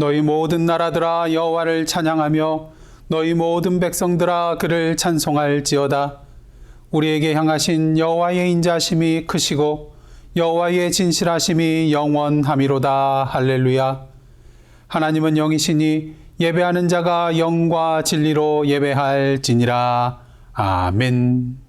너희 모든 나라들아 여호와를 찬양하며 너희 모든 백성들아 그를 찬송할지어다. 우리에게 향하신 여호와의 인자심이 크시고 여호와의 진실하심이 영원함이로다. 할렐루야. 하나님은 영이시니 예배하는 자가 영과 진리로 예배할지니라. 아멘.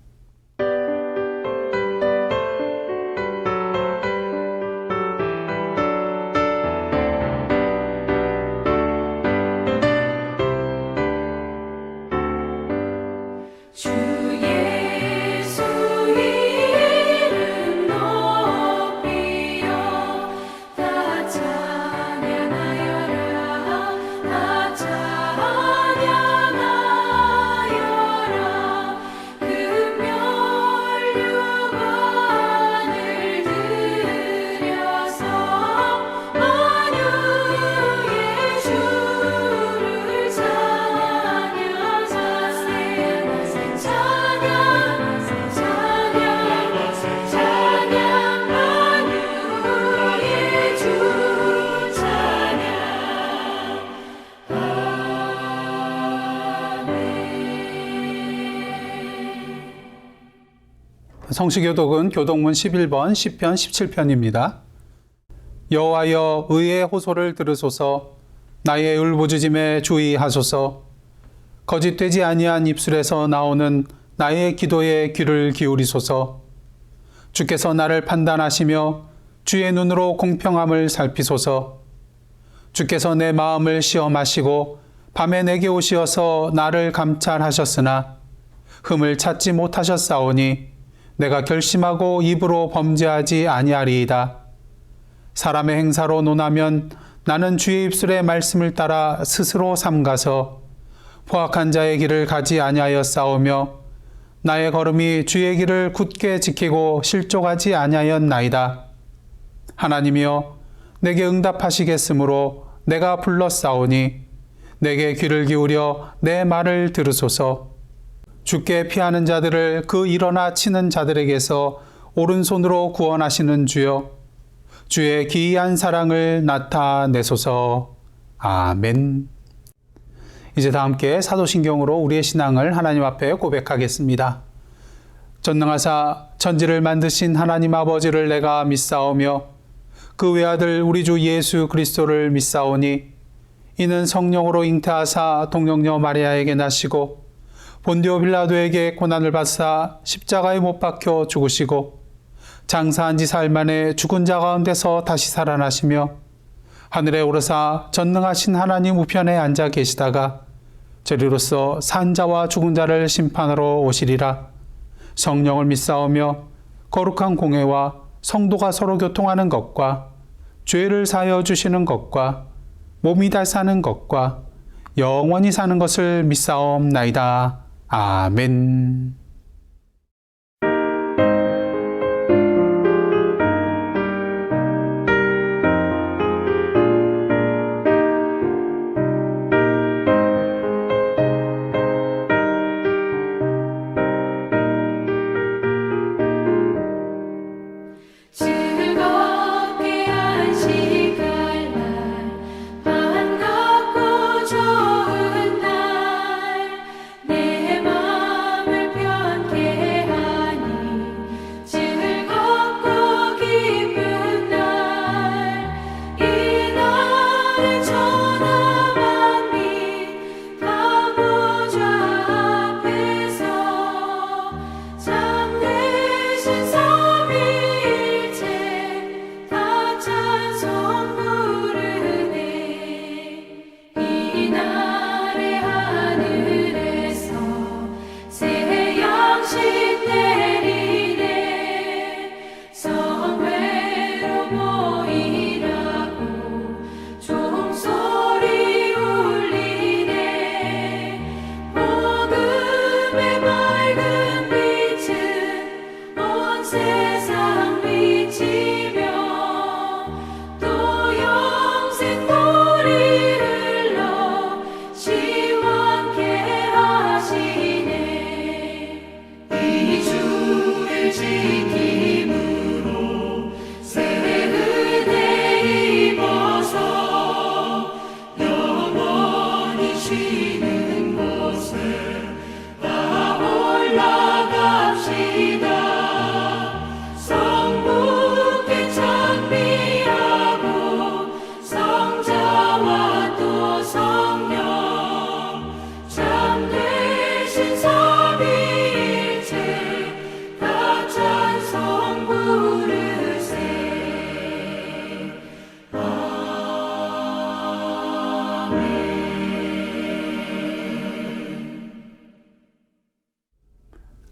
성시교독은 교독문 11번 시편 17편입니다. 여호와여 의의 호소를 들으소서. 나의 울부짖음에 주의하소서. 거짓되지 아니한 입술에서 나오는 나의 기도에 귀를 기울이소서. 주께서 나를 판단하시며 주의 눈으로 공평함을 살피소서. 주께서 내 마음을 시험하시고 밤에 내게 오시어서 나를 감찰하셨으나 흠을 찾지 못하셨사오니 내가 결심하고 입으로 범죄하지 아니하리이다. 사람의 행사로 논하면 나는 주의 입술의 말씀을 따라 스스로 삼가서 포악한 자의 길을 가지 아니하였사오며 나의 걸음이 주의 길을 굳게 지키고 실족하지 아니하였나이다. 하나님이여 내게 응답하시겠으므로 내가 불렀사오니 내게 귀를 기울여 내 말을 들으소서. 주께 피하는 자들을 그 일어나 치는 자들에게서 오른손으로 구원하시는 주여, 주의 기이한 사랑을 나타내소서. 아멘. 이제 다 함께 사도신경으로 우리의 신앙을 하나님 앞에 고백하겠습니다. 전능하사 천지를 만드신 하나님 아버지를 내가 믿사오며 그 외아들 우리 주 예수 그리스도를 믿사오니 이는 성령으로 잉태하사 동정녀 마리아에게 나시고 본디오 빌라도에게 고난을 받사 십자가에 못 박혀 죽으시고 장사한 지 사흘 만에 죽은 자 가운데서 다시 살아나시며 하늘에 오르사 전능하신 하나님 우편에 앉아 계시다가 저리로서 산 자와 죽은 자를 심판하러 오시리라. 성령을 믿사오며 거룩한 공회와 성도가 서로 교통하는 것과 죄를 사하여 주시는 것과 몸이 다 사는 것과 영원히 사는 것을 믿사옵나이다. 아멘.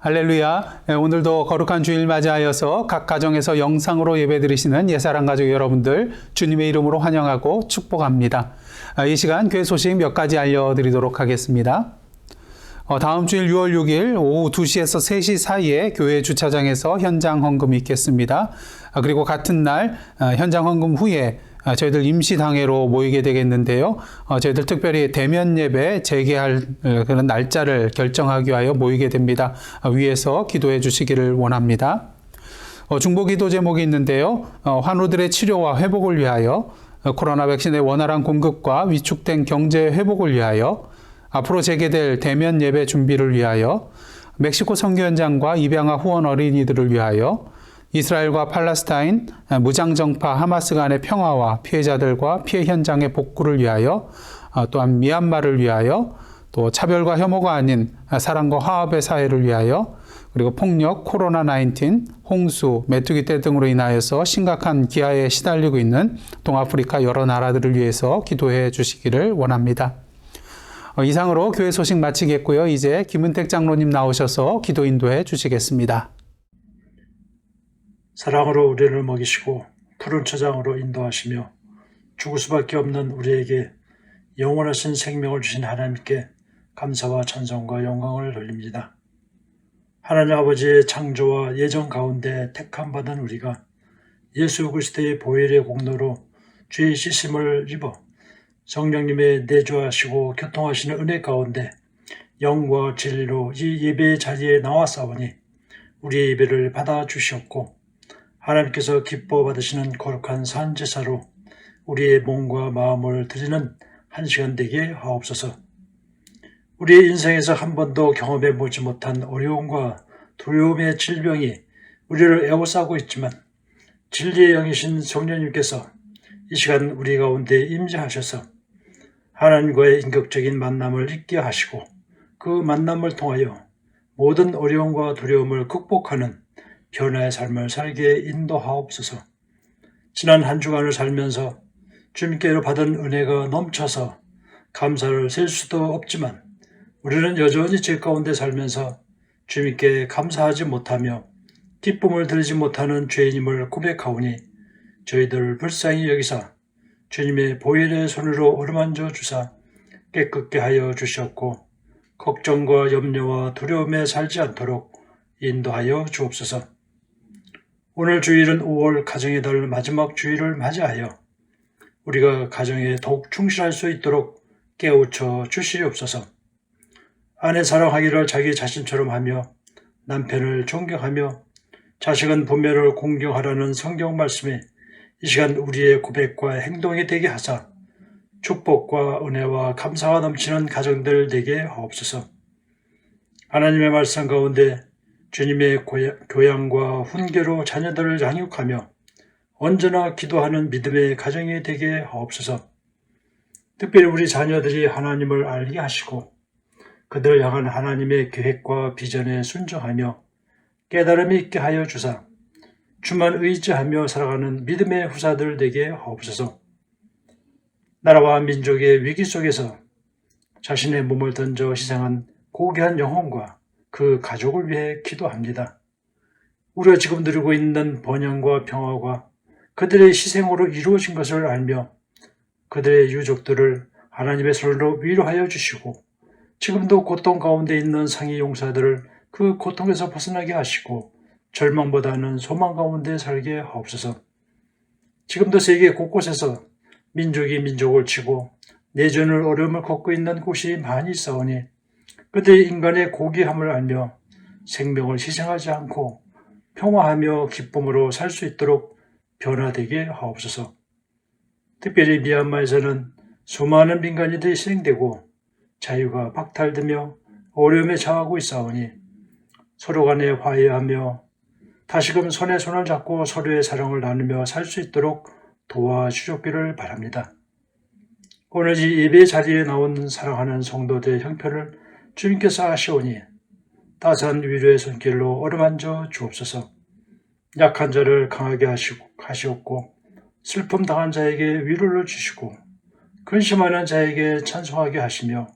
할렐루야. 오늘도 거룩한 주일 맞이하여서 각 가정에서 영상으로 예배드리시는 예사랑 가족 여러분들 주님의 이름으로 환영하고 축복합니다. 이 시간 교회 소식 몇 가지 알려드리도록 하겠습니다. 다음 주일 6월 6일 오후 2시에서 3시 사이에 교회 주차장에서 현장 헌금이 있겠습니다. 그리고 같은 날 현장 헌금 후에 저희들 임시당회로 모이게 되겠는데요. 저희들 특별히 대면 예배 재개할 그런 날짜를 결정하기 위하여 모이게 됩니다. 위에서 기도해 주시기를 원합니다. 중보 기도 제목이 있는데요. 환우들의 치료와 회복을 위하여, 코로나 백신의 원활한 공급과 위축된 경제 회복을 위하여, 앞으로 재개될 대면 예배 준비를 위하여, 멕시코 선교 현장과 입양아 후원 어린이들을 위하여, 이스라엘과 팔레스타인, 무장정파 하마스 간의 평화와 피해자들과 피해 현장의 복구를 위하여, 또한 미얀마를 위하여, 또 차별과 혐오가 아닌 사랑과 화합의 사회를 위하여, 그리고 폭력, 코로나19, 홍수, 메뚜기 떼 등으로 인하여서 심각한 기아에 시달리고 있는 동아프리카 여러 나라들을 위해서 기도해 주시기를 원합니다. 이상으로 교회 소식 마치겠고요. 이제 김은택 장로님 나오셔서 기도 인도해 주시겠습니다. 사랑으로 우리를 먹이시고 푸른 초장으로 인도하시며 죽을 수밖에 없는 우리에게 영원하신 생명을 주신 하나님께 감사와 찬송과 영광을 돌립니다. 하나님 아버지의 창조와 예정 가운데 택함받은 우리가 예수 그리스도의 보혈의 공로로 죄의 씻음을 입어 성령님의 내주하시고 교통하시는 은혜 가운데 영과 진리로 이 예배의 자리에 나왔사오니 우리의 예배를 받아주시옵고 하나님께서 기뻐 받으시는 거룩한 산제사로 우리의 몸과 마음을 드리는 한 시간 되게 하옵소서. 우리의 인생에서 한 번도 경험해 보지 못한 어려움과 두려움의 질병이 우리를 에워싸고 있지만 진리의 영이신 성령님께서 이 시간 우리 가운데 임재하셔서 하나님과의 인격적인 만남을 있게 하시고 그 만남을 통하여 모든 어려움과 두려움을 극복하는 변화의 삶을 살게 인도하옵소서. 지난 한 주간을 살면서 주님께로 받은 은혜가 넘쳐서 감사를 셀 수도 없지만 우리는 여전히 죄 가운데 살면서 주님께 감사하지 못하며 기쁨을 드리지 못하는 죄인임을 고백하오니 저희들을 불쌍히 여기사 주님의 보혈의 손으로 어루만져 주사 깨끗게 하여 주시옵고 걱정과 염려와 두려움에 살지 않도록 인도하여 주옵소서. 오늘 주일은 5월 가정의 달 마지막 주일을 맞이하여 우리가 가정에 더욱 충실할 수 있도록 깨우쳐 주시옵소서. 아내 사랑하기를 자기 자신처럼 하며 남편을 존경하며 자식은 부모를 공경하라는 성경 말씀이 이 시간 우리의 고백과 행동이 되게 하사 축복과 은혜와 감사가 넘치는 가정들 되게 하옵소서. 하나님의 말씀 가운데 주님의 교양과 훈계로 자녀들을 양육하며 언제나 기도하는 믿음의 가정이 되게 하옵소서. 특별히 우리 자녀들이 하나님을 알게 하시고 그들을 향한 하나님의 계획과 비전에 순종하며 깨달음이 있게 하여 주사 주만 의지하며 살아가는 믿음의 후사들 되게 하옵소서. 나라와 민족의 위기 속에서 자신의 몸을 던져 희생한 고귀한 영혼과 그 가족을 위해 기도합니다. 우리가 지금 누리고 있는 번영과 평화가 그들의 희생으로 이루어진 것을 알며 그들의 유족들을 하나님의 손으로 위로하여 주시고 지금도 고통 가운데 있는 상위 용사들을 그 고통에서 벗어나게 하시고 절망보다는 소망 가운데 살게 하옵소서. 지금도 세계 곳곳에서 민족이 민족을 치고 내전을 어려움을 겪고 있는 곳이 많이 있사오니 그들의 인간의 고귀함을 알며 생명을 희생하지 않고 평화하며 기쁨으로 살 수 있도록 변화되게 하옵소서. 특별히 미얀마에서는 수많은 민간인들이 희생되고 자유가 박탈되며 어려움에 처하고 있사오니 서로 간에 화해하며 다시금 손에 손을 잡고 서로의 사랑을 나누며 살 수 있도록 도와주셨기를 바랍니다. 오늘 이 예배 자리에 나온 사랑하는 성도들의 형편을 주님께서 하시오니 따스한 위로의 손길로 어루만져 주옵소서. 약한 자를 강하게 하시옵고 슬픔 당한 자에게 위로를 주시고 근심하는 자에게 찬송하게 하시며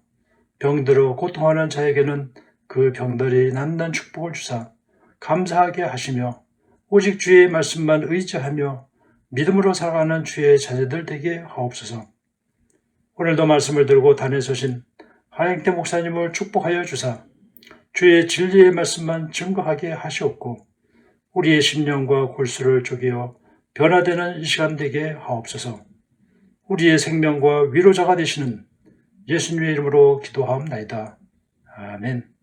병들어 고통하는 자에게는 그 병들이 낫는 축복을 주사 감사하게 하시며 오직 주의 말씀만 의지하며 믿음으로 살아가는 주의 자녀들 되게 하옵소서. 오늘도 말씀을 들고 단에 서신 하영태 목사님을 축복하여 주사 주의 진리의 말씀만 증거하게 하시옵고 우리의 심령과 골수를 쪼개어 변화되는 이 시간 되게 하옵소서. 우리의 생명과 위로자가 되시는 예수님의 이름으로 기도하옵나이다. 아멘.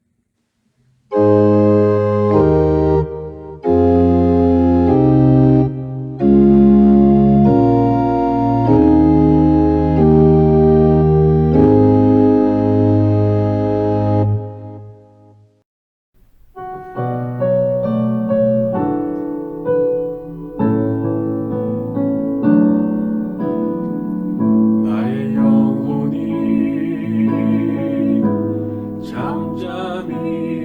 나의 영혼이 잠잠히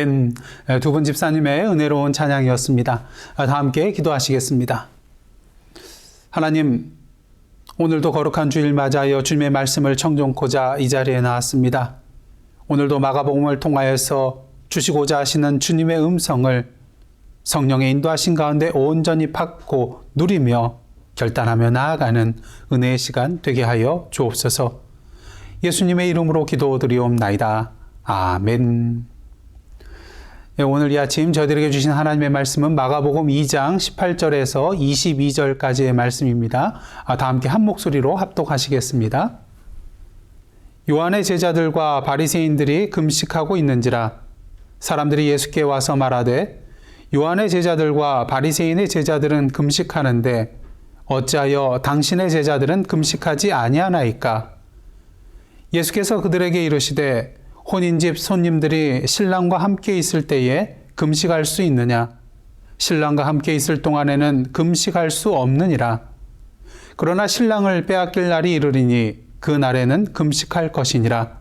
아멘. 두 분 집사님의 은혜로운 찬양이었습니다. 다 함께 기도하시겠습니다. 하나님, 오늘도 거룩한 주일 맞이하여 주님의 말씀을 청종코자 이 자리에 나왔습니다. 오늘도 마가복음을 통하여서 주시고자 하시는 주님의 음성을 성령의 인도하신 가운데 온전히 받고 누리며 결단하며 나아가는 은혜의 시간 되게 하여 주옵소서. 예수님의 이름으로 기도드리옵나이다. 아멘. 오늘 이 아침 저희들에게 주신 하나님의 말씀은 마가복음 2장 18절에서 22절까지의 말씀입니다. 다 함께 한 목소리로 합독하시겠습니다. 요한의 제자들과 바리새인들이 금식하고 있는지라 사람들이 예수께 와서 말하되 요한의 제자들과 바리새인의 제자들은 금식하는데 어찌하여 당신의 제자들은 금식하지 아니하나이까? 예수께서 그들에게 이르시되 혼인집 손님들이 신랑과 함께 있을 때에 금식할 수 있느냐? 신랑과 함께 있을 동안에는 금식할 수 없느니라. 그러나 신랑을 빼앗길 날이 이르리니 그 날에는 금식할 것이니라.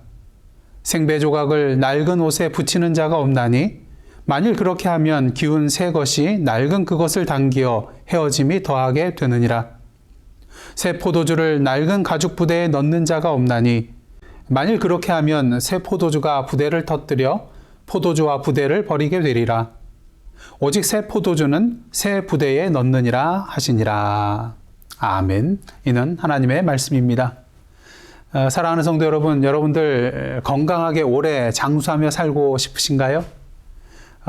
생배 조각을 낡은 옷에 붙이는 자가 없나니 만일 그렇게 하면 기운 새 것이 낡은 그것을 당기어 헤어짐이 더하게 되느니라. 새 포도주를 낡은 가죽 부대에 넣는 자가 없나니 만일 그렇게 하면 새 포도주가 부대를 터뜨려 포도주와 부대를 버리게 되리라. 오직 새 포도주는 새 부대에 넣느니라 하시니라. 아멘. 이는 하나님의 말씀입니다. 사랑하는 성도 여러분, 여러분들 건강하게 오래 장수하며 살고 싶으신가요?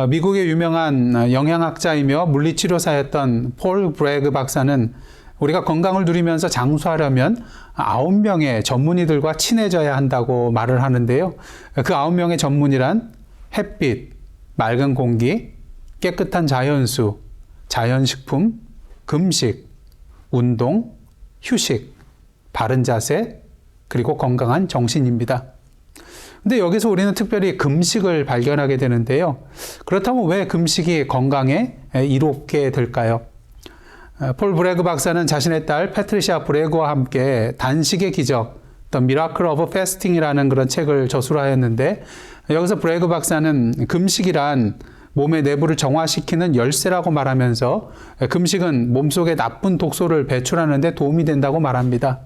미국의 유명한 영양학자이며 물리치료사였던 폴 브래그 박사는 우리가 건강을 누리면서 장수하려면 9명의 전문의들과 친해져야 한다고 말을 하는데요. 그 9명의 전문이란 햇빛, 맑은 공기, 깨끗한 자연수, 자연식품, 금식, 운동, 휴식, 바른 자세, 그리고 건강한 정신입니다. 근데 여기서 우리는 특별히 금식을 발견하게 되는데요. 그렇다면 왜 금식이 건강에 이롭게 될까요? 폴 브래그 박사는 자신의 딸 패트리샤 브래그와 함께 단식의 기적, The Miracle of Fasting이라는 그런 책을 저술하였는데 여기서 브래그 박사는 금식이란 몸의 내부를 정화시키는 열쇠라고 말하면서 금식은 몸속에 나쁜 독소를 배출하는 데 도움이 된다고 말합니다.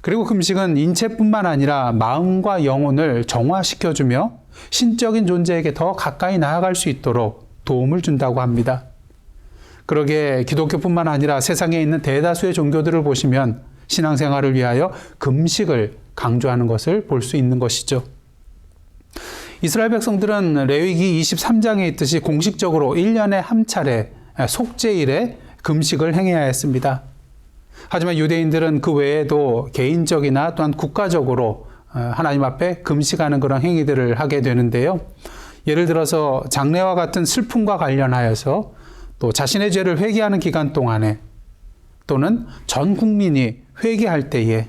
그리고 금식은 인체뿐만 아니라 마음과 영혼을 정화시켜주며 신적인 존재에게 더 가까이 나아갈 수 있도록 도움을 준다고 합니다. 그러게 기독교뿐만 아니라 세상에 있는 대다수의 종교들을 보시면 신앙생활을 위하여 금식을 강조하는 것을 볼 수 있는 것이죠. 이스라엘 백성들은 레위기 23장에 있듯이 공식적으로 1년에 한 차례 속죄일에 금식을 행해야 했습니다. 하지만 유대인들은 그 외에도 개인적이나 또한 국가적으로 하나님 앞에 금식하는 그런 행위들을 하게 되는데요. 예를 들어서 장례와 같은 슬픔과 관련하여서 또 자신의 죄를 회개하는 기간 동안에 또는 전 국민이 회개할 때에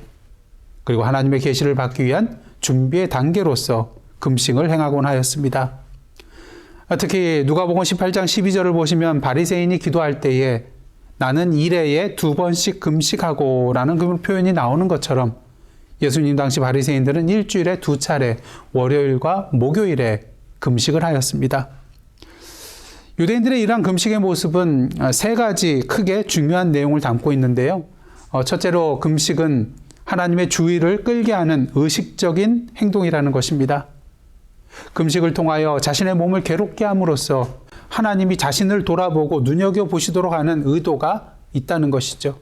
그리고 하나님의 계시를 받기 위한 준비의 단계로서 금식을 행하곤 하였습니다. 특히 누가복음 18장 12절을 보시면 바리새인이 기도할 때에 나는 1회에 2번씩 금식하고 라는 그 표현이 나오는 것처럼 예수님 당시 바리새인들은 일주일에 2차례 월요일과 목요일에 금식을 하였습니다. 유대인들의 이러한 금식의 모습은 3가지 크게 중요한 내용을 담고 있는데요. 첫째로 금식은 하나님의 주의를 끌게 하는 의식적인 행동이라는 것입니다. 금식을 통하여 자신의 몸을 괴롭게 함으로써 하나님이 자신을 돌아보고 눈여겨보시도록 하는 의도가 있다는 것이죠.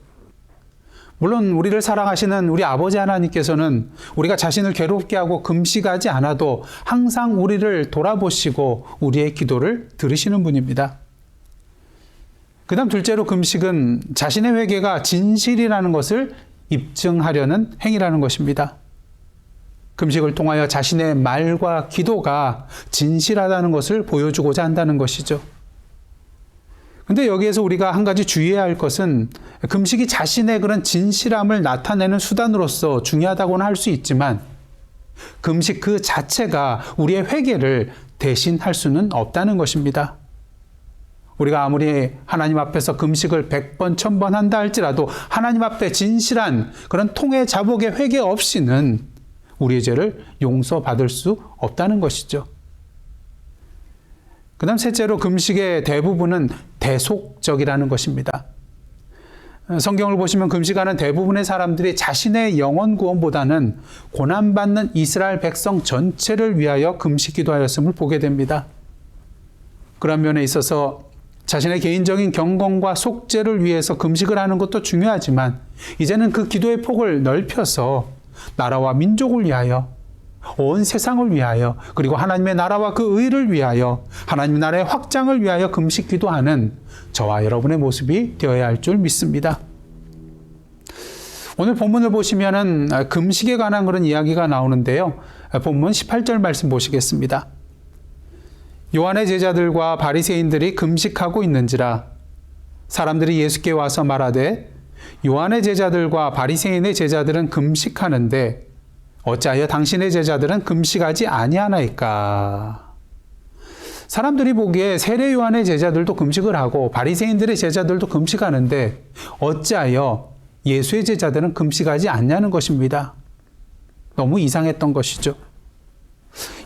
물론 우리를 사랑하시는 우리 아버지 하나님께서는 우리가 자신을 괴롭게 하고 금식하지 않아도 항상 우리를 돌아보시고 우리의 기도를 들으시는 분입니다. 그 다음 둘째로 금식은 자신의 회개가 진실이라는 것을 입증하려는 행위라는 것입니다. 금식을 통하여 자신의 말과 기도가 진실하다는 것을 보여주고자 한다는 것이죠. 근데 여기에서 우리가 한 가지 주의해야 할 것은 금식이 자신의 그런 진실함을 나타내는 수단으로서 중요하다고는 할 수 있지만 금식 그 자체가 우리의 회개를 대신할 수는 없다는 것입니다. 우리가 아무리 하나님 앞에서 금식을 100번, 1000번 한다 할지라도 하나님 앞에 진실한 그런 통해 자복의 회개 없이는 우리의 죄를 용서받을 수 없다는 것이죠. 그 다음 셋째로 금식의 대부분은 대속적이라는 것입니다. 성경을 보시면 금식하는 대부분의 사람들이 자신의 영혼 구원보다는 고난받는 이스라엘 백성 전체를 위하여 금식 기도하였음을 보게 됩니다. 그런 면에 있어서 자신의 개인적인 경건과 속죄를 위해서 금식을 하는 것도 중요하지만 이제는 그 기도의 폭을 넓혀서 나라와 민족을 위하여, 온 세상을 위하여, 그리고 하나님의 나라와 그 의를 위하여, 하나님의 나라의 확장을 위하여 금식 기도하는 저와 여러분의 모습이 되어야 할 줄 믿습니다. 오늘 본문을 보시면은 금식에 관한 그런 이야기가 나오는데요. 본문 18절 말씀 보시겠습니다. 요한의 제자들과 바리새인들이 금식하고 있는지라 사람들이 예수께 와서 말하되 요한의 제자들과 바리새인의 제자들은 금식하는데 어찌하여 당신의 제자들은 금식하지 아니하나이까? 사람들이 보기에 세례 요한의 제자들도 금식을 하고 바리새인들의 제자들도 금식하는데 어찌하여 예수의 제자들은 금식하지 않냐는 것입니다. 너무 이상했던 것이죠.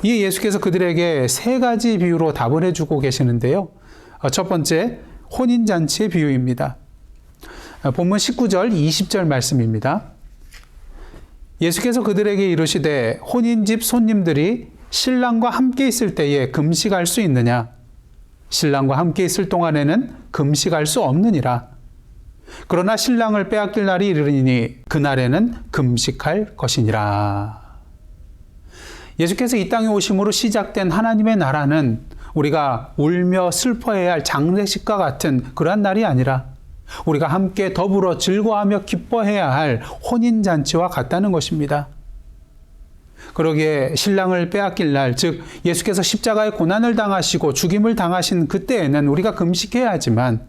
이에 예수께서 그들에게 세 가지 비유로 답을 해주고 계시는데요. 첫 번째, 혼인잔치의 비유입니다. 본문 19절, 20절 말씀입니다. 예수께서 그들에게 이르시되 혼인집 손님들이 신랑과 함께 있을 때에 금식할 수 있느냐? 신랑과 함께 있을 동안에는 금식할 수 없느니라. 그러나 신랑을 빼앗길 날이 이르리니 그날에는 금식할 것이니라. 예수께서 이 땅에 오심으로 시작된 하나님의 나라는 우리가 울며 슬퍼해야 할 장례식과 같은 그러한 날이 아니라 우리가 함께 더불어 즐거워하며 기뻐해야 할 혼인잔치와 같다는 것입니다. 그러기에 신랑을 빼앗길 날, 즉 예수께서 십자가의 고난을 당하시고 죽임을 당하신 그때에는 우리가 금식해야 하지만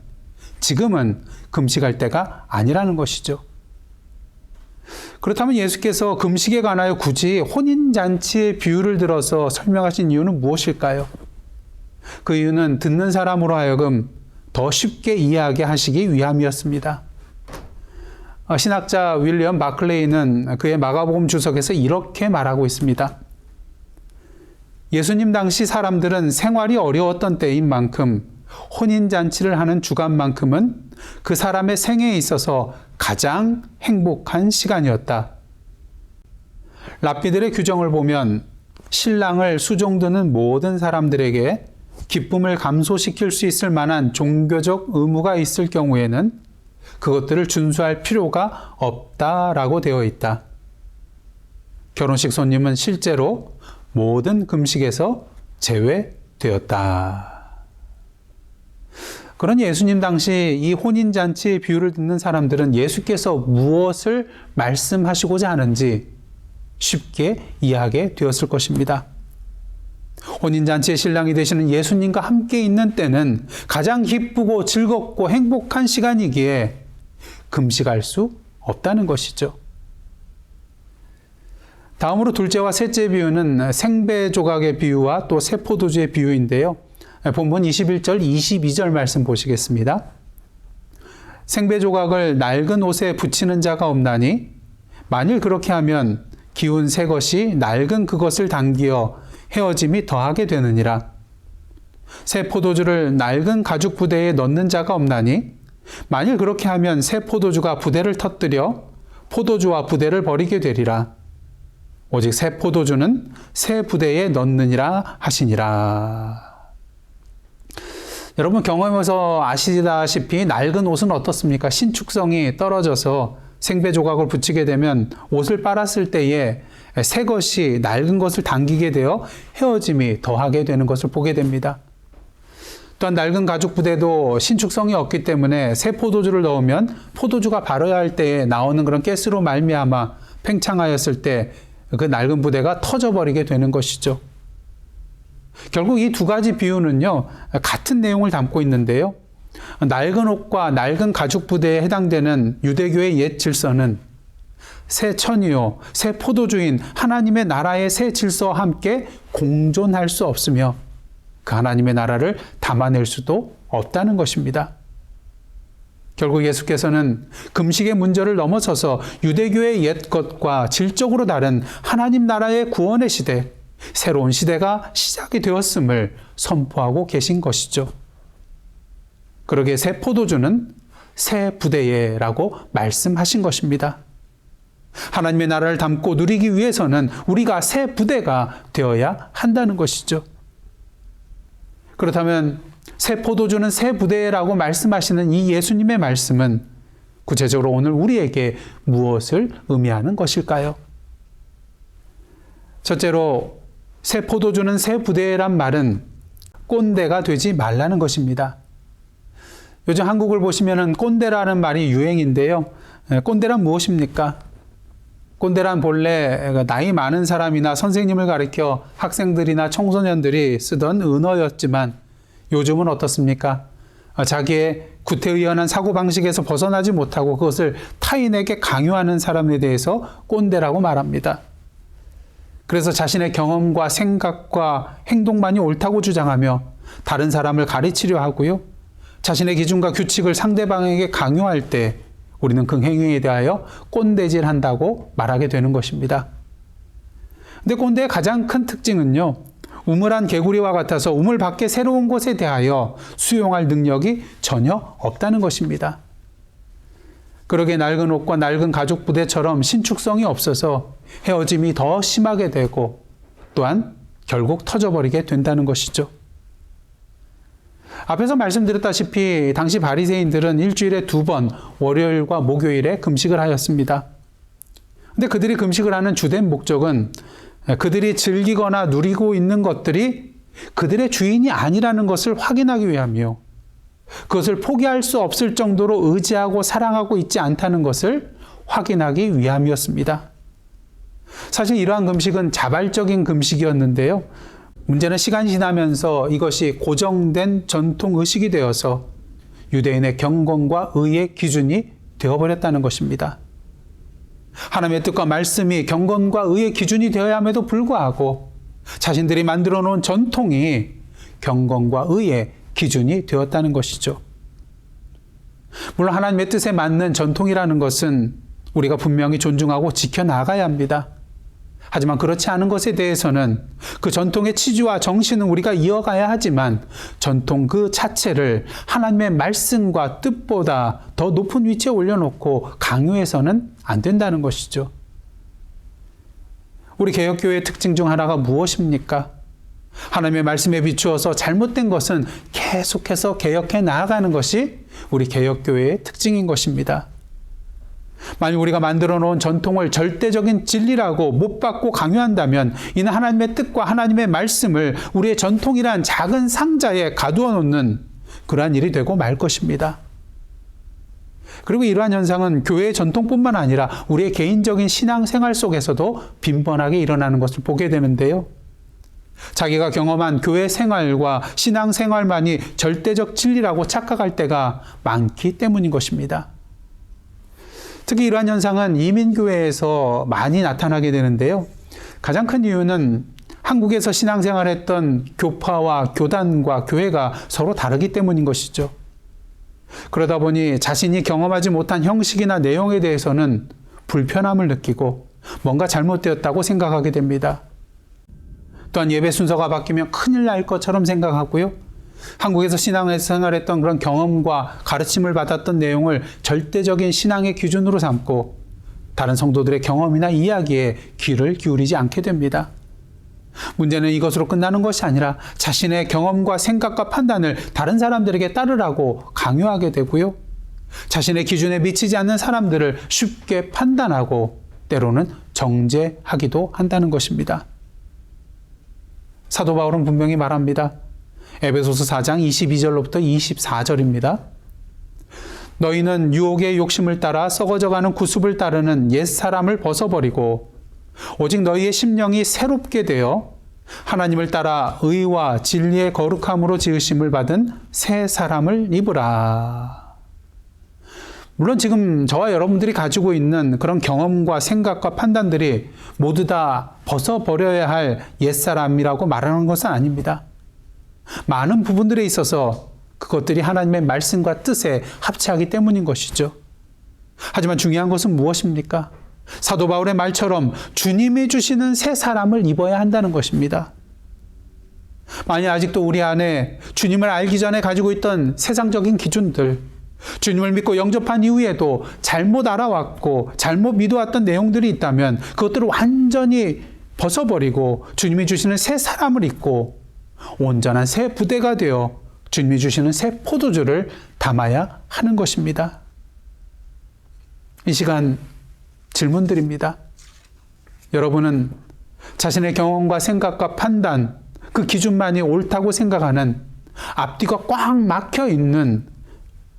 지금은 금식할 때가 아니라는 것이죠. 그렇다면 예수께서 금식에 관하여 굳이 혼인잔치의 비유를 들어서 설명하신 이유는 무엇일까요? 그 이유는 듣는 사람으로 하여금 더 쉽게 이해하게 하시기 위함이었습니다. 신학자 윌리엄 마클레이는 그의 마가복음 주석에서 이렇게 말하고 있습니다. 예수님 당시 사람들은 생활이 어려웠던 때인 만큼 혼인잔치를 하는 주간만큼은 그 사람의 생애에 있어서 가장 행복한 시간이었다. 랍비들의 규정을 보면 신랑을 수종드는 모든 사람들에게 기쁨을 감소시킬 수 있을 만한 종교적 의무가 있을 경우에는 그것들을 준수할 필요가 없다라고 되어 있다. 결혼식 손님은 실제로 모든 금식에서 제외되었다. 그런 예수님 당시 이 혼인잔치의 비유를 듣는 사람들은 예수께서 무엇을 말씀하시고자 하는지 쉽게 이해하게 되었을 것입니다. 혼인잔치의 신랑이 되시는 예수님과 함께 있는 때는 가장 기쁘고 즐겁고 행복한 시간이기에 금식할 수 없다는 것이죠. 다음으로 둘째와 셋째 비유는 생배 조각의 비유와 또 새 포도주의 비유인데요. 본문 21절, 22절 말씀 보시겠습니다. 생배 조각을 낡은 옷에 붙이는 자가 없나니 만일 그렇게 하면 기운 새 것이 낡은 그것을 당기어 헤어짐이 더하게 되느니라. 새 포도주를 낡은 가죽 부대에 넣는 자가 없나니 만일 그렇게 하면 새 포도주가 부대를 터뜨려 포도주와 부대를 버리게 되리라. 오직 새 포도주는 새 부대에 넣느니라 하시니라. 여러분 경험해서 아시다시피 낡은 옷은 어떻습니까? 신축성이 떨어져서 생배 조각을 붙이게 되면 옷을 빨았을 때에 새 것이 낡은 것을 당기게 되어 헤어짐이 더하게 되는 것을 보게 됩니다. 또한 낡은 가죽 부대도 신축성이 없기 때문에 새 포도주를 넣으면 포도주가 발효해야 할 때에 나오는 그런 가스로 말미암아 팽창하였을 때 그 낡은 부대가 터져버리게 되는 것이죠. 결국 이 두 가지 비유는요, 같은 내용을 담고 있는데요. 낡은 옷과 낡은 가죽 부대에 해당되는 유대교의 옛 질서는 새 천이요, 새 포도주인 하나님의 나라의 새 질서와 함께 공존할 수 없으며 그 하나님의 나라를 담아낼 수도 없다는 것입니다. 결국 예수께서는 금식의 문제를 넘어서서 유대교의 옛 것과 질적으로 다른 하나님 나라의 구원의 시대, 새로운 시대가 시작이 되었음을 선포하고 계신 것이죠. 그러기에 새 포도주는 새 부대예라고 말씀하신 것입니다. 하나님의 나라를 담고 누리기 위해서는 우리가 새 부대가 되어야 한다는 것이죠. 그렇다면 새 포도주는 새 부대라고 말씀하시는 이 예수님의 말씀은 구체적으로 오늘 우리에게 무엇을 의미하는 것일까요? 첫째로 새 포도주는 새 부대란 말은 꼰대가 되지 말라는 것입니다. 요즘 한국을 보시면 꼰대라는 말이 유행인데요. 꼰대란 무엇입니까? 꼰대란 본래 나이 많은 사람이나 선생님을 가리켜 학생들이나 청소년들이 쓰던 은어였지만 요즘은 어떻습니까? 자기의 구태의연한 사고방식에서 벗어나지 못하고 그것을 타인에게 강요하는 사람에 대해서 꼰대라고 말합니다. 그래서 자신의 경험과 생각과 행동만이 옳다고 주장하며 다른 사람을 가르치려 하고요. 자신의 기준과 규칙을 상대방에게 강요할 때 우리는 그 행위에 대하여 꼰대질한다고 말하게 되는 것입니다. 근데 꼰대의 가장 큰 특징은요. 우물한 개구리와 같아서 우물 밖의 새로운 것에 대하여 수용할 능력이 전혀 없다는 것입니다. 그러게 낡은 옷과 낡은 가죽 부대처럼 신축성이 없어서 헤어짐이 더 심하게 되고 또한 결국 터져버리게 된다는 것이죠. 앞에서 말씀드렸다시피 당시 바리새인들은 일주일에 2번 월요일과 목요일에 금식을 하였습니다. 근데 그들이 금식을 하는 주된 목적은 그들이 즐기거나 누리고 있는 것들이 그들의 주인이 아니라는 것을 확인하기 위함이요. 그것을 포기할 수 없을 정도로 의지하고 사랑하고 있지 않다는 것을 확인하기 위함이었습니다. 사실 이러한 금식은 자발적인 금식이었는데요. 문제는 시간이 지나면서 이것이 고정된 전통 의식이 되어서 유대인의 경건과 의의 기준이 되어버렸다는 것입니다. 하나님의 뜻과 말씀이 경건과 의의 기준이 되어야 함에도 불구하고 자신들이 만들어 놓은 전통이 경건과 의의 기준이 되었다는 것이죠. 물론 하나님의 뜻에 맞는 전통이라는 것은 우리가 분명히 존중하고 지켜나가야 합니다. 하지만 그렇지 않은 것에 대해서는 그 전통의 취지와 정신은 우리가 이어가야 하지만 전통 그 자체를 하나님의 말씀과 뜻보다 더 높은 위치에 올려놓고 강요해서는 안 된다는 것이죠. 우리 개혁교회의 특징 중 하나가 무엇입니까? 하나님의 말씀에 비추어서 잘못된 것은 계속해서 개혁해 나아가는 것이 우리 개혁교회의 특징인 것입니다. 만약 우리가 만들어 놓은 전통을 절대적인 진리라고 못 받고 강요한다면 이는 하나님의 뜻과 하나님의 말씀을 우리의 전통이란 작은 상자에 가두어 놓는 그러한 일이 되고 말 것입니다. 그리고 이러한 현상은 교회의 전통뿐만 아니라 우리의 개인적인 신앙생활 속에서도 빈번하게 일어나는 것을 보게 되는데요. 자기가 경험한 교회 생활과 신앙생활만이 절대적 진리라고 착각할 때가 많기 때문인 것입니다. 특히 이러한 현상은 이민교회에서 많이 나타나게 되는데요. 가장 큰 이유는 한국에서 신앙생활했던 교파와 교단과 교회가 서로 다르기 때문인 것이죠. 그러다 보니 자신이 경험하지 못한 형식이나 내용에 대해서는 불편함을 느끼고 뭔가 잘못되었다고 생각하게 됩니다. 또한 예배 순서가 바뀌면 큰일 날 것처럼 생각하고요. 한국에서 신앙생활했던 그런 경험과 가르침을 받았던 내용을 절대적인 신앙의 기준으로 삼고 다른 성도들의 경험이나 이야기에 귀를 기울이지 않게 됩니다. 문제는 이것으로 끝나는 것이 아니라 자신의 경험과 생각과 판단을 다른 사람들에게 따르라고 강요하게 되고요. 자신의 기준에 미치지 않는 사람들을 쉽게 판단하고 때로는 정죄하기도 한다는 것입니다. 사도 바울은 분명히 말합니다. 에베소서 4장 22절로부터 24절입니다. 너희는 유혹의 욕심을 따라 썩어져가는 구습을 따르는 옛사람을 벗어버리고 오직 너희의 심령이 새롭게 되어 하나님을 따라 의와 진리의 거룩함으로 지으심을 받은 새 사람을 입으라. 물론 지금 저와 여러분들이 가지고 있는 그런 경험과 생각과 판단들이 모두 다 벗어버려야 할 옛사람이라고 말하는 것은 아닙니다. 많은 부분들에 있어서 그것들이 하나님의 말씀과 뜻에 합치하기 때문인 것이죠. 하지만 중요한 것은 무엇입니까? 사도 바울의 말처럼 주님이 주시는 새 사람을 입어야 한다는 것입니다. 만약 아직도 우리 안에 주님을 알기 전에 가지고 있던 세상적인 기준들, 주님을 믿고 영접한 이후에도 잘못 알아왔고 잘못 믿어왔던 내용들이 있다면 그것들을 완전히 벗어버리고 주님이 주시는 새 사람을 입고 온전한 새 부대가 되어 주님이 주시는 새 포도주를 담아야 하는 것입니다. 이 시간 질문드립니다. 여러분은 자신의 경험과 생각과 판단, 그 기준만이 옳다고 생각하는 앞뒤가 꽉 막혀 있는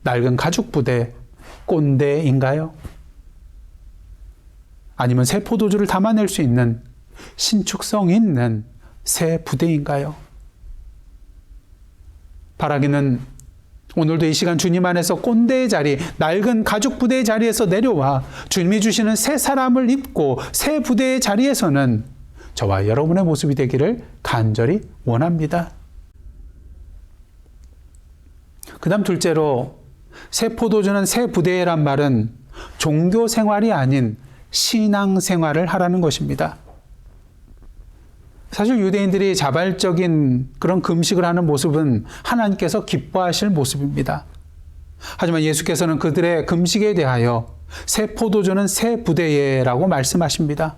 낡은 가죽 부대, 꼰대인가요? 아니면 새 포도주를 담아낼 수 있는 신축성 있는 새 부대인가요? 바라기는 오늘도 이 시간 주님 안에서 꼰대의 자리, 낡은 가죽 부대의 자리에서 내려와 주님이 주시는 새 사람을 입고 새 부대의 자리에서는 저와 여러분의 모습이 되기를 간절히 원합니다. 그 다음 둘째로 새 포도주는 새 부대란 말은 종교 생활이 아닌 신앙 생활을 하라는 것입니다. 사실 유대인들이 자발적인 그런 금식을 하는 모습은 하나님께서 기뻐하실 모습입니다. 하지만 예수께서는 그들의 금식에 대하여 새 포도주는 새 부대예라고 말씀하십니다.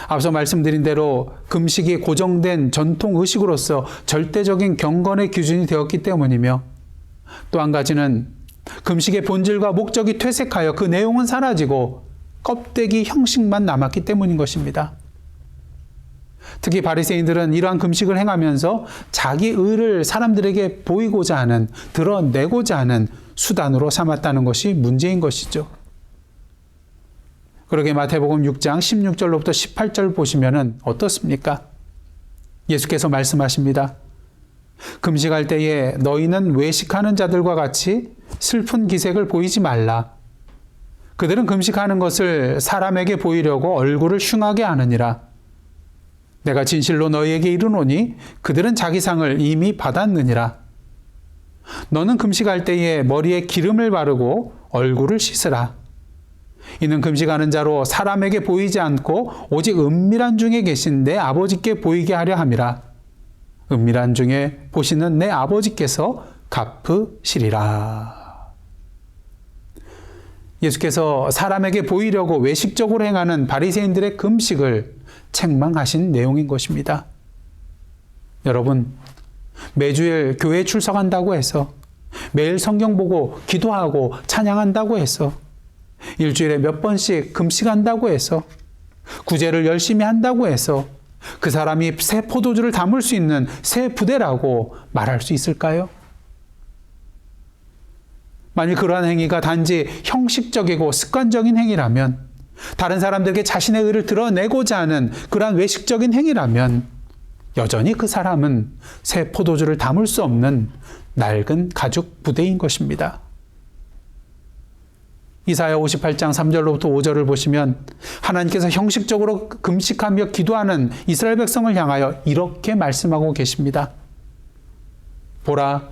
앞서 말씀드린 대로 금식이 고정된 전통 의식으로서 절대적인 경건의 기준이 되었기 때문이며 또 한 가지는 금식의 본질과 목적이 퇴색하여 그 내용은 사라지고 껍데기 형식만 남았기 때문인 것입니다. 특히 바리새인들은 이러한 금식을 행하면서 자기 의를 사람들에게 보이고자 하는, 드러내고자 하는 수단으로 삼았다는 것이 문제인 것이죠. 그러게 마태복음 6장 16절로부터 18절 보시면 어떻습니까? 예수께서 말씀하십니다. 금식할 때에 너희는 외식하는 자들과 같이 슬픈 기색을 보이지 말라. 그들은 금식하는 것을 사람에게 보이려고 얼굴을 흉하게 하느니라. 내가 진실로 너희에게 이르노니 그들은 자기 상을 이미 받았느니라. 너는 금식할 때에 머리에 기름을 바르고 얼굴을 씻으라. 이는 금식하는 자로 사람에게 보이지 않고 오직 은밀한 중에 계신 내 아버지께 보이게 하려 함이라. 은밀한 중에 보시는 내 아버지께서 갚으시리라. 예수께서 사람에게 보이려고 외식적으로 행하는 바리새인들의 금식을 책망하신 내용인 것입니다. 여러분, 매주일 교회에 출석한다고 해서, 매일 성경 보고 기도하고 찬양한다고 해서, 일주일에 몇 번씩 금식한다고 해서, 구제를 열심히 한다고 해서 그 사람이 새 포도주를 담을 수 있는 새 부대라고 말할 수 있을까요? 만일 그러한 행위가 단지 형식적이고 습관적인 행위라면, 다른 사람들에게 자신의 의를 드러내고자 하는 그러한 외식적인 행위라면 여전히 그 사람은 새 포도주를 담을 수 없는 낡은 가죽 부대인 것입니다. 이사야 58장 3절로부터 5절을 보시면 하나님께서 형식적으로 금식하며 기도하는 이스라엘 백성을 향하여 이렇게 말씀하고 계십니다. 보라,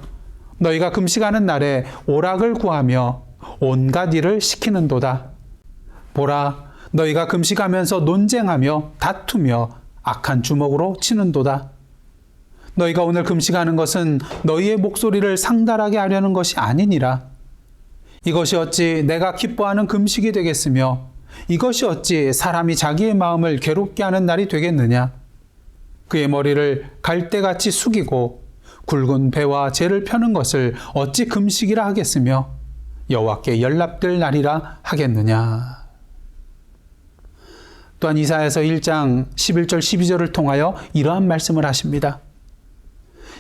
너희가 금식하는 날에 오락을 구하며 온갖 일을 시키는도다. 보라, 너희가 금식하면서 논쟁하며 다투며 악한 주먹으로 치는도다. 너희가 오늘 금식하는 것은 너희의 목소리를 상달하게 하려는 것이 아니니라. 이것이 어찌 내가 기뻐하는 금식이 되겠으며 이것이 어찌 사람이 자기의 마음을 괴롭게 하는 날이 되겠느냐. 그의 머리를 갈대같이 숙이고 굵은 배와 재를 펴는 것을 어찌 금식이라 하겠으며 여호와께 연락될 날이라 하겠느냐. 또한 이사야서 1장 11절 12절을 통하여 이러한 말씀을 하십니다.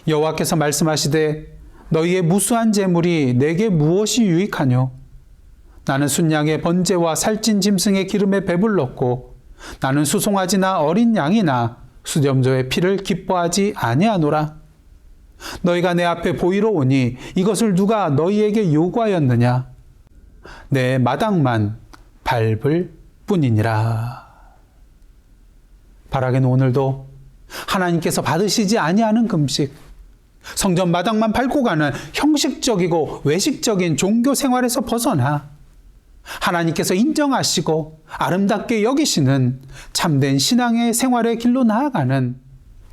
여호와께서 말씀하시되 너희의 무수한 재물이 내게 무엇이 유익하뇨? 나는 순양의 번제와 살찐 짐승의 기름에 배불렀고 나는 수송아지나 어린 양이나 수렴조의 피를 기뻐하지 아니하노라. 너희가 내 앞에 보이러 오니 이것을 누가 너희에게 요구하였느냐? 내 마당만 밟을 뿐이니라. 바라기는 오늘도 하나님께서 받으시지 아니하는 금식, 성전 마당만 밟고 가는 형식적이고 외식적인 종교 생활에서 벗어나 하나님께서 인정하시고 아름답게 여기시는 참된 신앙의 생활의 길로 나아가는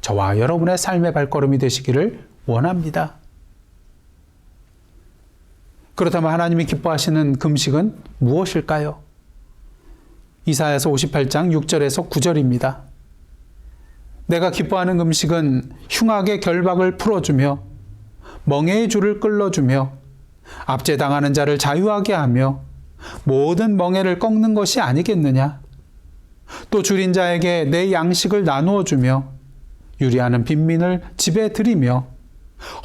저와 여러분의 삶의 발걸음이 되시기를 원합니다. 그렇다면 하나님이 기뻐하시는 금식은 무엇일까요? 이사야서 58장 6절에서 9절입니다. 내가 기뻐하는 금식은 흉악의 결박을 풀어주며 멍에의 줄을 끌어주며 압제당하는 자를 자유하게 하며 모든 멍에를 꺾는 것이 아니겠느냐. 또 줄인 자에게 내 양식을 나누어 주며 유리하는 빈민을 집에 들이며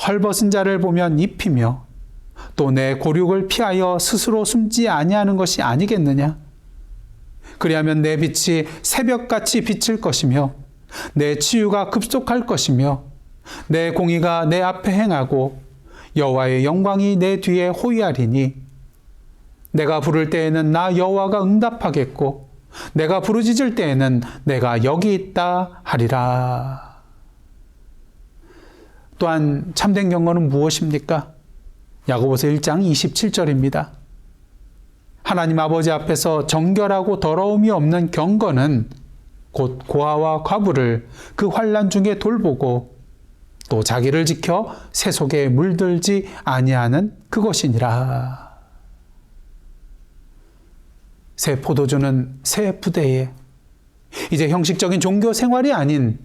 헐벗은 자를 보면 입히며 또 내 고륙을 피하여 스스로 숨지 아니하는 것이 아니겠느냐. 그리하면 내 빛이 새벽같이 비칠 것이며 내 치유가 급속할 것이며 내 공의가 내 앞에 행하고 여호와의 영광이 내 뒤에 호위하리니 내가 부를 때에는 나 여호와가 응답하겠고 내가 부르짖을 때에는 내가 여기 있다 하리라. 또한 참된 경건은 무엇입니까? 야고보서 1장 27절입니다. 하나님 아버지 앞에서 정결하고 더러움이 없는 경건은 곧 고아와 과부를 그 환난 중에 돌보고 또 자기를 지켜 새 속에 물들지 아니하는 그것이니라. 새 포도주는 새 부대에 이제 형식적인 종교 생활이 아닌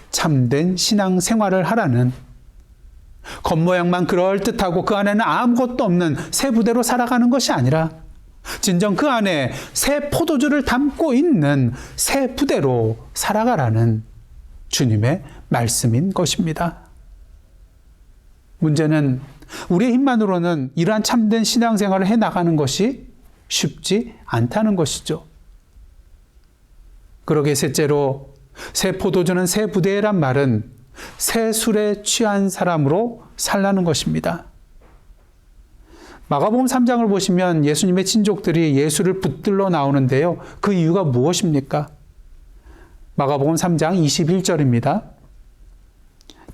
참된 신앙 생활을 하라는, 겉모양만 그럴듯하고 그 안에는 아무것도 없는 새 부대로 살아가는 것이 아니라 진정 그 안에 새 포도주를 담고 있는 새 부대로 살아가라는 주님의 말씀인 것입니다. 문제는 우리의 힘만으로는 이러한 참된 신앙생활을 해나가는 것이 쉽지 않다는 것이죠. 그러게 셋째로 새 포도주는 새 부대란 말은 새 술에 취한 사람으로 살라는 것입니다. 마가복음 3장을 보시면 예수님의 친족들이 예수를 붙들러 나오는데요. 그 이유가 무엇입니까? 마가복음 3장 21절입니다.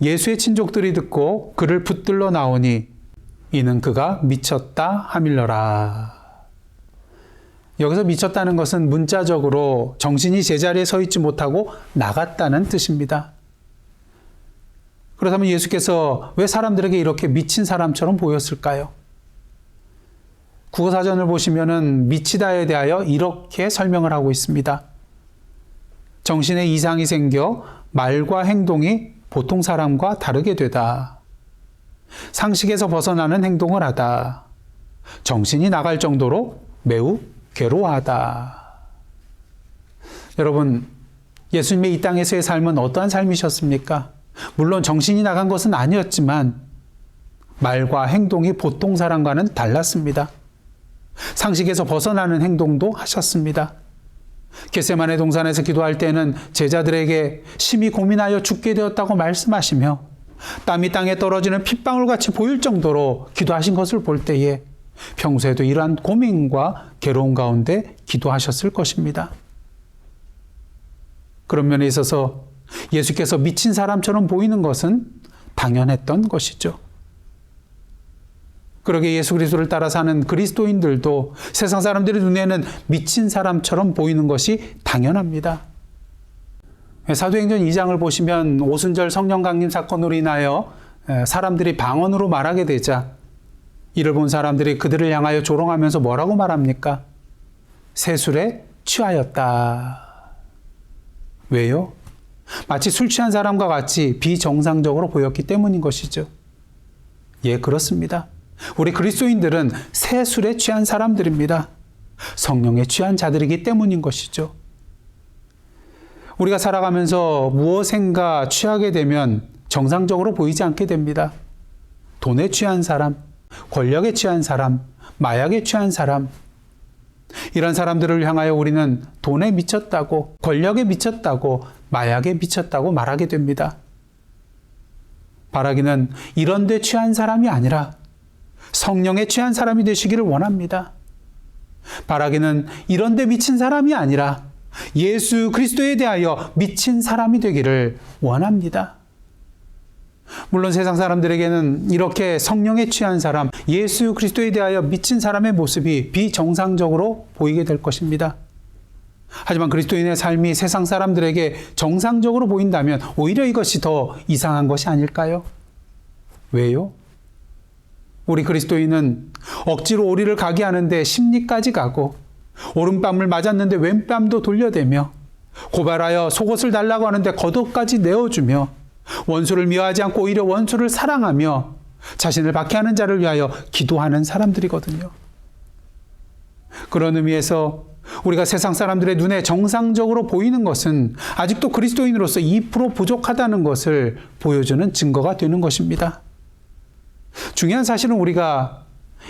예수의 친족들이 듣고 그를 붙들러 나오니 이는 그가 미쳤다 하밀러라. 여기서 미쳤다는 것은 문자적으로 정신이 제자리에 서 있지 못하고 나갔다는 뜻입니다. 그렇다면 예수께서 왜 사람들에게 이렇게 미친 사람처럼 보였을까요? 국어사전을 보시면은 미치다에 대하여 이렇게 설명을 하고 있습니다. 정신에 이상이 생겨 말과 행동이 보통 사람과 다르게 되다. 상식에서 벗어나는 행동을 하다. 정신이 나갈 정도로 매우 괴로워하다. 여러분, 예수님의 이 땅에서의 삶은 어떠한 삶이셨습니까? 물론 정신이 나간 것은 아니었지만 말과 행동이 보통 사람과는 달랐습니다. 상식에서 벗어나는 행동도 하셨습니다. 겟세마네 동산에서 기도할 때는 제자들에게 심히 고민하여 죽게 되었다고 말씀하시며 땀이 땅에 떨어지는 핏방울같이 보일 정도로 기도하신 것을 볼 때에 평소에도 이러한 고민과 괴로움 가운데 기도하셨을 것입니다. 그런 면에 있어서 예수께서 미친 사람처럼 보이는 것은 당연했던 것이죠. 그러게 예수 그리스도를 따라 사는 그리스도인들도 세상 사람들의 눈에는 미친 사람처럼 보이는 것이 당연합니다. 사도행전 2장을 보시면 오순절 성령 강림 사건으로 인하여 사람들이 방언으로 말하게 되자 이를 본 사람들이 그들을 향하여 조롱하면서 뭐라고 말합니까? 새술에 취하였다. 왜요? 마치 술 취한 사람과 같이 비정상적으로 보였기 때문인 것이죠. 예, 그렇습니다. 우리 그리스도인들은 새 술에 취한 사람들입니다. 성령에 취한 자들이기 때문인 것이죠. 우리가 살아가면서 무엇인가 취하게 되면 정상적으로 보이지 않게 됩니다. 돈에 취한 사람, 권력에 취한 사람, 마약에 취한 사람, 이런 사람들을 향하여 우리는 돈에 미쳤다고, 권력에 미쳤다고, 마약에 미쳤다고 말하게 됩니다. 바라기는 이런 데 취한 사람이 아니라 성령에 취한 사람이 되시기를 원합니다. 바라기는 이런 데 미친 사람이 아니라 예수 그리스도에 대하여 미친 사람이 되기를 원합니다. 물론 세상 사람들에게는 이렇게 성령에 취한 사람, 예수 그리스도에 대하여 미친 사람의 모습이 비정상적으로 보이게 될 것입니다. 하지만 그리스도인의 삶이 세상 사람들에게 정상적으로 보인다면 오히려 이것이 더 이상한 것이 아닐까요? 왜요? 우리 그리스도인은 억지로 오리를 가게 하는데 심리까지 가고 오른뺨을 맞았는데 왼뺨도 돌려대며 고발하여 속옷을 달라고 하는데 겉옷까지 내어주며 원수를 미워하지 않고 오히려 원수를 사랑하며 자신을 박해하는 자를 위하여 기도하는 사람들이거든요. 그런 의미에서 우리가 세상 사람들의 눈에 정상적으로 보이는 것은 아직도 그리스도인으로서 2% 부족하다는 것을 보여주는 증거가 되는 것입니다. 중요한 사실은 우리가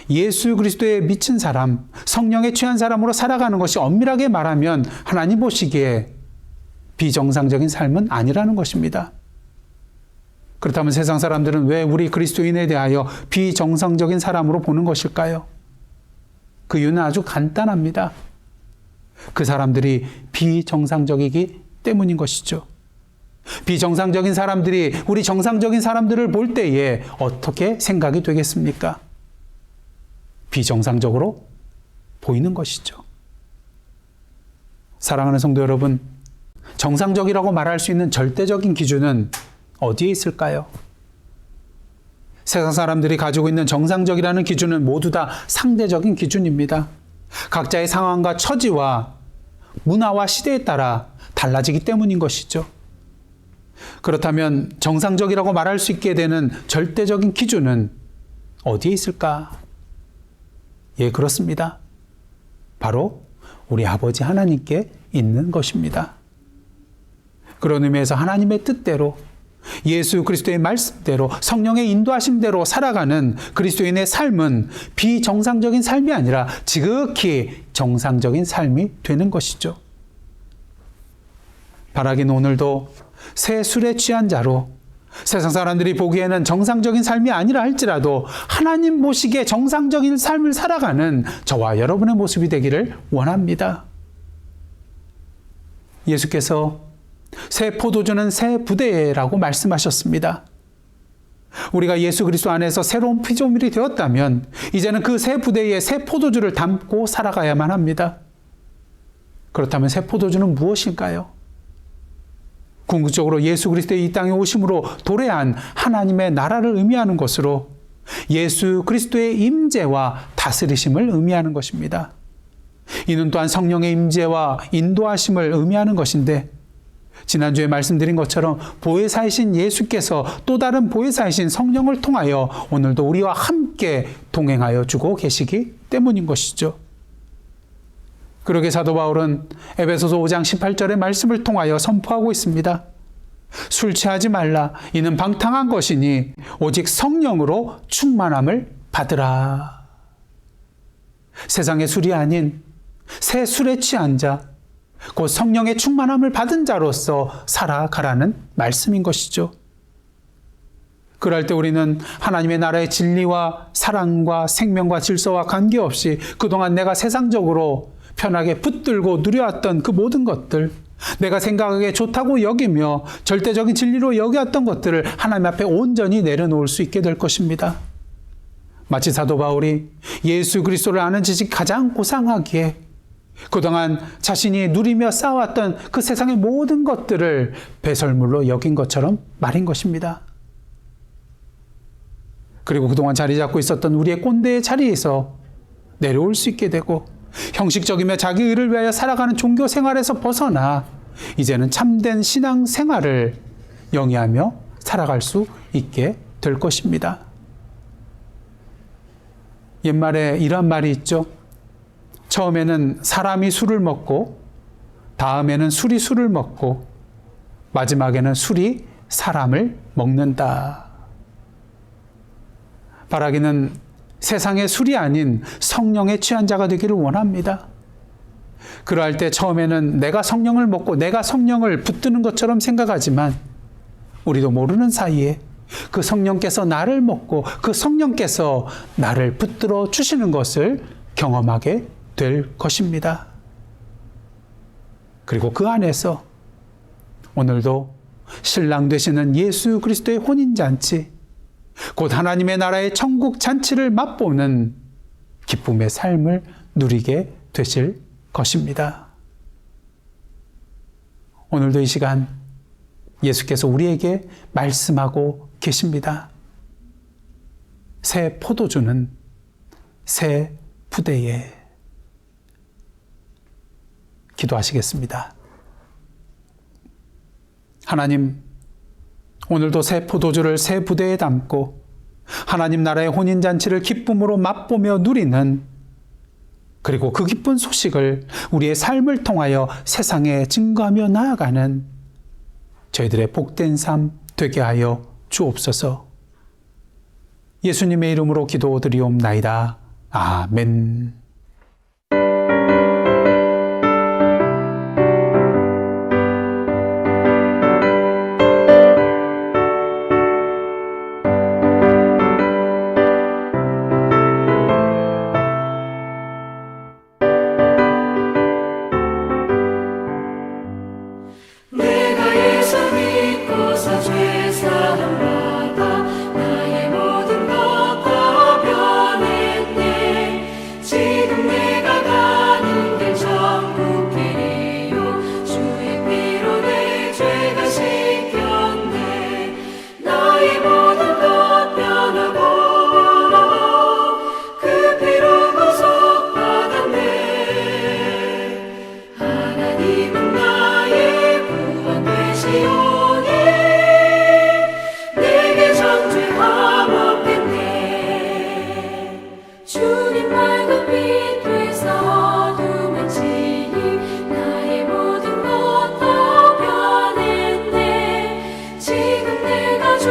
예수 그리스도에 미친 사람, 성령에 취한 사람으로 살아가는 것이 엄밀하게 말하면 하나님 보시기에 비정상적인 삶은 아니라는 것입니다. 그렇다면 세상 사람들은 왜 우리 그리스도인에 대하여 비정상적인 사람으로 보는 것일까요? 그 이유는 아주 간단합니다. 그 사람들이 비정상적이기 때문인 것이죠. 비정상적인 사람들이 우리 정상적인 사람들을 볼 때에 어떻게 생각이 되겠습니까? 비정상적으로 보이는 것이죠. 사랑하는 성도 여러분, 정상적이라고 말할 수 있는 절대적인 기준은 어디에 있을까요? 세상 사람들이 가지고 있는 정상적이라는 기준은 모두 다 상대적인 기준입니다. 각자의 상황과 처지와 문화와 시대에 따라 달라지기 때문인 것이죠. 그렇다면 정상적이라고 말할 수 있게 되는 절대적인 기준은 어디에 있을까? 예, 그렇습니다. 바로 우리 아버지 하나님께 있는 것입니다. 그런 의미에서 하나님의 뜻대로 예수 그리스도의 말씀대로 성령의 인도하심대로 살아가는 그리스도인의 삶은 비정상적인 삶이 아니라 지극히 정상적인 삶이 되는 것이죠. 바라기는 오늘도 새 술에 취한 자로 세상 사람들이 보기에는 정상적인 삶이 아니라 할지라도 하나님 보시기에 정상적인 삶을 살아가는 저와 여러분의 모습이 되기를 원합니다. 예수께서 새 포도주는 새 부대라고 말씀하셨습니다. 우리가 예수 그리스도 안에서 새로운 피조물이 되었다면 이제는 그 새 부대에 새 포도주를 담고 살아가야만 합니다. 그렇다면 새 포도주는 무엇일까요? 궁극적으로 예수 그리스도의 이 땅에 오심으로 도래한 하나님의 나라를 의미하는 것으로 예수 그리스도의 임재와 다스리심을 의미하는 것입니다. 이는 또한 성령의 임재와 인도하심을 의미하는 것인데 지난주에 말씀드린 것처럼 보혜사이신 예수께서 또 다른 보혜사이신 성령을 통하여 오늘도 우리와 함께 동행하여 주고 계시기 때문인 것이죠. 그러게 사도 바울은 에베소서 5장 18절의 말씀을 통하여 선포하고 있습니다. 술 취하지 말라. 이는 방탕한 것이니 오직 성령으로 충만함을 받으라. 세상의 술이 아닌 새 술에 취한 자, 곧 성령의 충만함을 받은 자로서 살아가라는 말씀인 것이죠. 그럴 때 우리는 하나님의 나라의 진리와 사랑과 생명과 질서와 관계없이 그동안 내가 세상적으로 편하게 붙들고 누려왔던 그 모든 것들, 내가 생각하기에 좋다고 여기며 절대적인 진리로 여겨왔던 것들을 하나님 앞에 온전히 내려놓을 수 있게 될 것입니다. 마치 사도 바울이 예수 그리스도를 아는 지식이 가장 고상하기에 그동안 자신이 누리며 쌓아왔던 그 세상의 모든 것들을 배설물로 여긴 것처럼 말인 것입니다. 그리고 그동안 자리 잡고 있었던 우리의 꼰대의 자리에서 내려올 수 있게 되고 형식적이며 자기 의를 위하여 살아가는 종교 생활에서 벗어나 이제는 참된 신앙 생활을 영위하며 살아갈 수 있게 될 것입니다. 옛말에 이런 말이 있죠. 처음에는 사람이 술을 먹고 다음에는 술이 술을 먹고 마지막에는 술이 사람을 먹는다. 바라기는 세상의 술이 아닌 성령에 취한 자가 되기를 원합니다. 그러할 때 처음에는 내가 성령을 먹고 내가 성령을 붙드는 것처럼 생각하지만 우리도 모르는 사이에 그 성령께서 나를 먹고 그 성령께서 나를 붙들어 주시는 것을 경험하게 될 것입니다. 그리고 그 안에서 오늘도 신랑 되시는 예수 그리스도의 혼인잔치, 곧 하나님의 나라의 천국 잔치를 맛보는 기쁨의 삶을 누리게 되실 것입니다. 오늘도 이 시간 예수께서 우리에게 말씀하고 계십니다. 새 포도주는 새 부대에. 기도하시겠습니다. 하나님, 오늘도 새 포도주를 새 부대에 담고 하나님 나라의 혼인잔치를 기쁨으로 맛보며 누리는, 그리고 그 기쁜 소식을 우리의 삶을 통하여 세상에 증거하며 나아가는 저희들의 복된 삶 되게 하여 주옵소서. 예수님의 이름으로 기도드리옵나이다. 아멘. 내가 예수 믿고서 죄사함 받아 나의 모든 것 다 변했네. 지금 내가 가는 길 천국 길이요 주의 피로 내 죄가 씻겼네. 나의 모든 것 변하고 그 피로 구속받았네. 하나님은 나의 구원 되시오니 내게 정죄함 없겠네. 주님 맑은 빛 되사 어둠을 지니 나의 모든 것 다 변했네. 지금 내가 주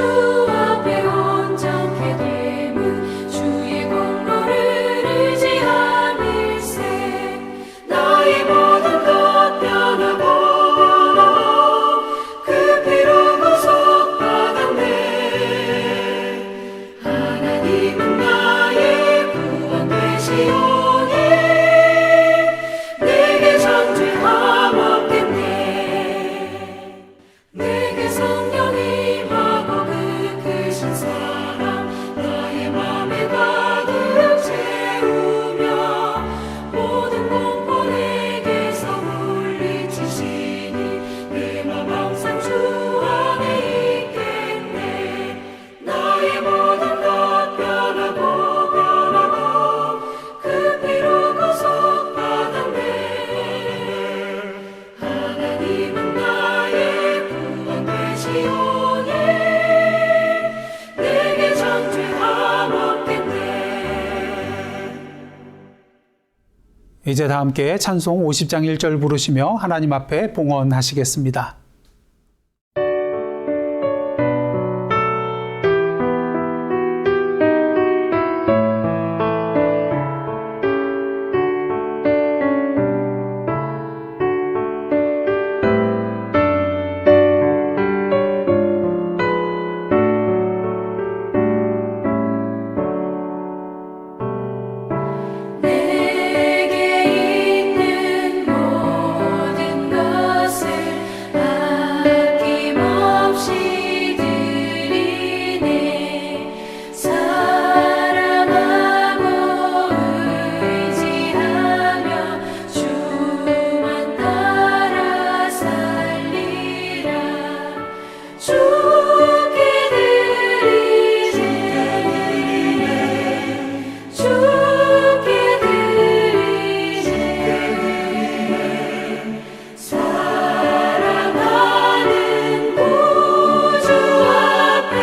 앞에 온전케 됨은 주의 공로를 의지함일세. 나의 모든 것 변하고 그 피로 구속받았네. 하나님은 나의 구원 되시오니 내게 정죄함 없겠네. 내게 성령 임하고 그 크신 사랑 나의 맘에 가득 채우며 모든 공포 내게서 물리치시니 내 맘 항상 주 안에 있겠네. 나의 모든 것 변하고 그 피로 구속받았네. 하나님은 나의 구원 되시오니 내게 정죄함 없겠네. 이제 다 함께 찬송 50장 1절 부르시며 하나님 앞에 봉헌하시겠습니다. 내게 있는 모든 것을 아낌없이 드리네. 사랑하고 의지하며 주만 따라 살리라. 주께 드리네. 주께 드리네. 사랑하는 구주 앞에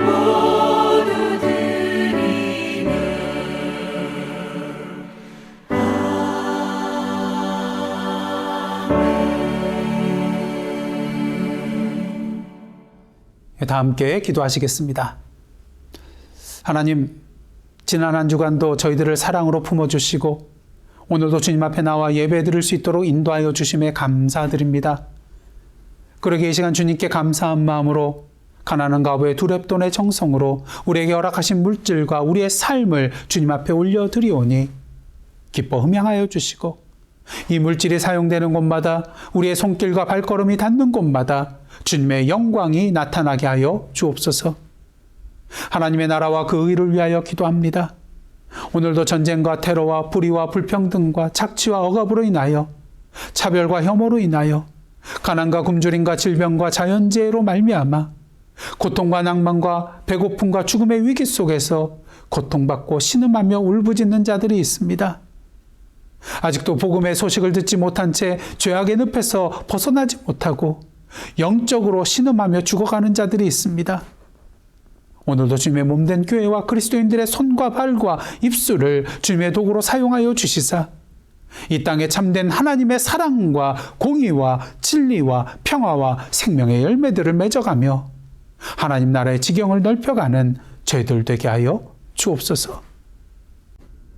모두 드리네. 다 함께 기도하시겠습니다. 하나님, 지난 한 주간도 저희들을 사랑으로 품어주시고 오늘도 주님 앞에 나와 예배드릴 수 있도록 인도하여 주심에 감사드립니다. 그러기에 이 시간 주님께 감사한 마음으로 가난한 가부의 두렵돈의 정성으로 우리에게 허락하신 물질과 우리의 삶을 주님 앞에 올려드리오니 기뻐 흠양하여 주시고 이 물질이 사용되는 곳마다 우리의 손길과 발걸음이 닿는 곳마다 주님의 영광이 나타나게 하여 주옵소서. 하나님의 나라와 그 의를 위하여 기도합니다. 오늘도 전쟁과 테러와 불의와 불평등과 착취와 억압으로 인하여 차별과 혐오로 인하여 가난과 굶주림과 질병과 자연재해로 말미암아 고통과 낭만과 배고픔과 죽음의 위기 속에서 고통받고 신음하며 울부짖는 자들이 있습니다. 아직도 복음의 소식을 듣지 못한 채 죄악의 늪에서 벗어나지 못하고 영적으로 신음하며 죽어가는 자들이 있습니다. 오늘도 주님의 몸된 교회와 그리스도인들의 손과 발과 입술을 주님의 도구로 사용하여 주시사 이 땅에 참된 하나님의 사랑과 공의와 진리와 평화와 생명의 열매들을 맺어가며 하나님 나라의 지경을 넓혀가는 저희들 되게 하여 주옵소서.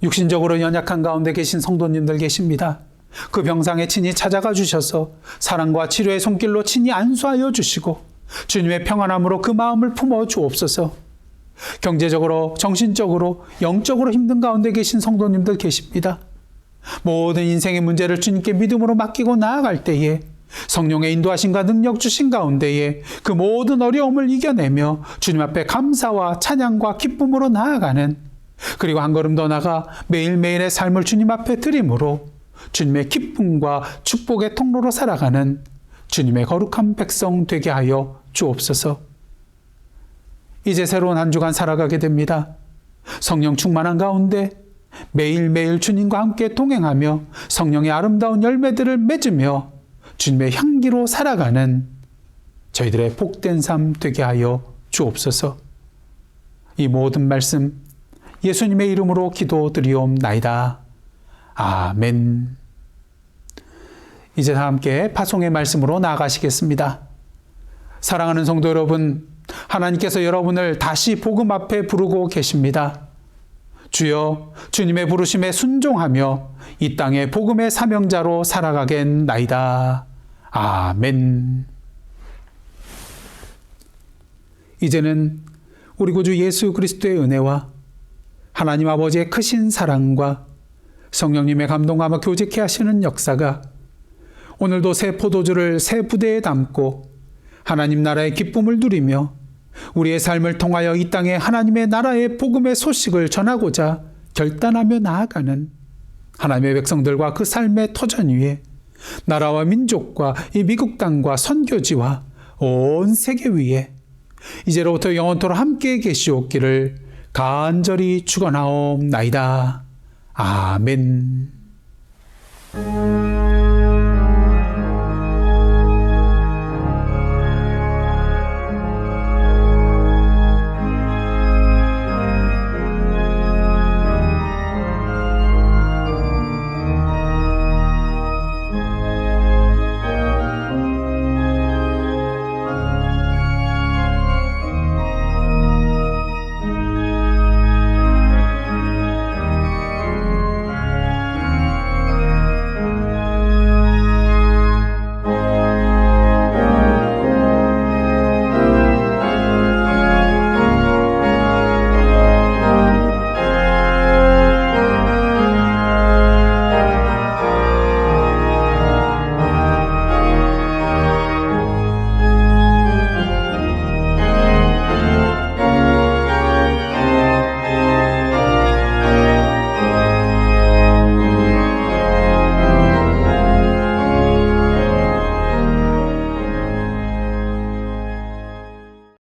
육신적으로 연약한 가운데 계신 성도님들 계십니다. 그 병상에 친히 찾아가 주셔서 사랑과 치료의 손길로 친히 안수하여 주시고 주님의 평안함으로 그 마음을 품어 주옵소서. 경제적으로, 정신적으로, 영적으로 힘든 가운데 계신 성도님들 계십니다. 모든 인생의 문제를 주님께 믿음으로 맡기고 나아갈 때에 성령의 인도하심과 능력 주신 가운데에 그 모든 어려움을 이겨내며 주님 앞에 감사와 찬양과 기쁨으로 나아가는, 그리고 한 걸음 더 나아가 매일매일의 삶을 주님 앞에 드림으로 주님의 기쁨과 축복의 통로로 살아가는 주님의 거룩한 백성 되게 하여 주옵소서. 이제 새로운 한 주간 살아가게 됩니다. 성령 충만한 가운데 매일매일 주님과 함께 동행하며 성령의 아름다운 열매들을 맺으며 주님의 향기로 살아가는 저희들의 복된 삶 되게 하여 주옵소서. 이 모든 말씀 예수님의 이름으로 기도드리옵나이다. 아멘. 이제 다 함께 파송의 말씀으로 나아가시겠습니다. 사랑하는 성도 여러분, 하나님께서 여러분을 다시 복음 앞에 부르고 계십니다. 주여, 주님의 부르심에 순종하며 이 땅의 복음의 사명자로 살아가겠나이다. 아멘. 이제는 우리 구주 예수 그리스도의 은혜와 하나님 아버지의 크신 사랑과 성령님의 감동하며 교제케 하시는 역사가 오늘도 새 포도주를 새 부대에 담고 하나님 나라의 기쁨을 누리며 우리의 삶을 통하여 이 땅에 하나님의 나라의 복음의 소식을 전하고자 결단하며 나아가는 하나님의 백성들과 그 삶의 터전 위에 나라와 민족과 이 미국 땅과 선교지와 온 세계 위에 이제로부터 영원토록 함께 계시옵기를 간절히 축원하옵나이다. 아멘.